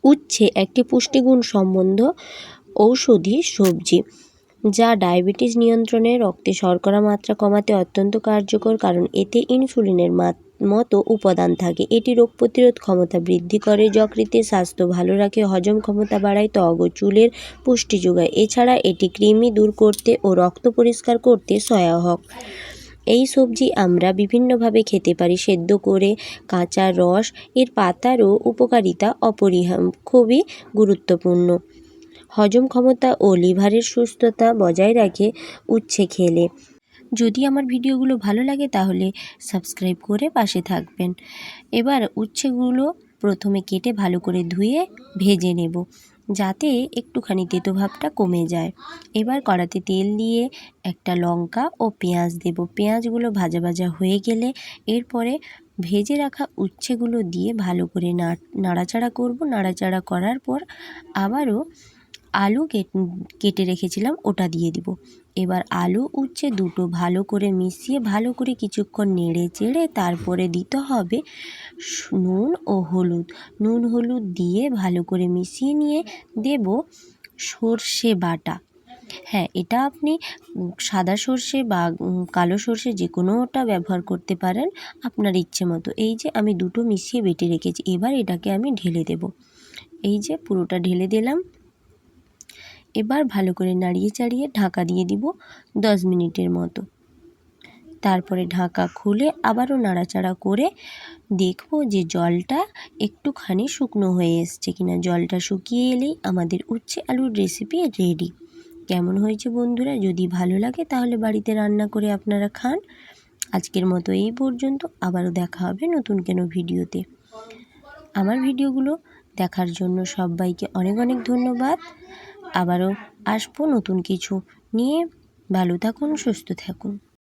উচ্ছে একটি পুষ্টিগুণ সম্বন্ধ ঔষধি সবজি, যা ডায়াবেটিস নিয়ন্ত্রণে, রক্তে শর্করা মাত্রা কমাতে অত্যন্ত কার্যকর, কারণ এতে ইনসুলিনের মতো উপাদান থাকে। এটি রোগ প্রতিরোধ ক্ষমতা বৃদ্ধি করে, যকৃতের স্বাস্থ্য ভালো রাখে, হজম ক্ষমতা বাড়ায়, ত্বক ও চুলের পুষ্টি যোগায়। এছাড়া এটি কৃমি দূর করতে ও রক্ত পরিষ্কার করতে সহায়ক। এই সবজি আমরা বিভিন্নভাবে খেতে পারি, সেদ্ধ করে, কাঁচা রস, এর পাতারও উপকারিতা খুবই গুরুত্বপূর্ণ। হজম ক্ষমতা ও লিভারের সুস্থতা বজায় রাখে উচ্ছে খেলে। যদি আমার ভিডিওগুলো ভালো লাগে তাহলে সাবস্ক্রাইব করে পাশে থাকবেন। এবার উচ্ছেগুলো প্রথমে কেটে ভালো করে ধুয়ে ভেজে নেব, যাতে একটুখানি তেতো ভাবটা কমে যায়। এবার কড়াতে তেল দিয়ে একটা লঙ্কা ও পেঁয়াজ দেব। পেঁয়াজগুলো ভাজা ভাজা হয়ে গেলে এরপরে ভেজে রাখা উচ্ছেগুলো দিয়ে ভালো করে নাড়াচাড়া করব। নাড়াচাড়া করার পর আবারও আলু কেটে রেখেছিলাম, ওটা দিয়ে দিব। এবার আলু উচ্ছে দুটো ভালো করে মিশিয়ে ভালো করে কিছুক্ষণ নেড়ে চেড়ে তারপরে দিতে হবে নুন ও হলুদ। নুন হলুদ দিয়ে ভালো করে মিশিয়ে নিয়ে দেব সর্ষে বাটা। হ্যাঁ, এটা আপনি সাদা সর্ষে বা কালো সর্ষে যে কোনোটা ব্যবহার করতে পারেন আপনার ইচ্ছে মতো। এই যে আমি দুটো মিশিয়ে বেটে রেখেছি, এবার এটাকে আমি ঢেলে দেব। এই যে পুরোটা ঢেলে দিলাম। এবার ভালো করে নাড়িয়ে চাড়িয়ে ঢাকা দিয়ে দিব 10 মিনিটের মতো। তারপরে ঢাকা খুলে আবারও নাড়াচাড়া করে দেখব যে জলটা একটুখানি শুকনো হয়ে এসছে কিনা। জলটা শুকিয়ে এলেই আমাদের উচ্ছে আলুর রেসিপি রেডি। কেমন হয়েছে বন্ধুরা? যদি ভালো লাগে তাহলে বাড়িতে রান্না করে আপনারা খান। আজকের মতো এই পর্যন্ত, আবারও দেখা হবে নতুন কোনো ভিডিওতে। আমার ভিডিওগুলো দেখার জন্য সবাইকে অনেক অনেক ধন্যবাদ। আবারও আসবো নতুন কিছু নিয়ে। ভালো থাকুন, সুস্থ থাকুন।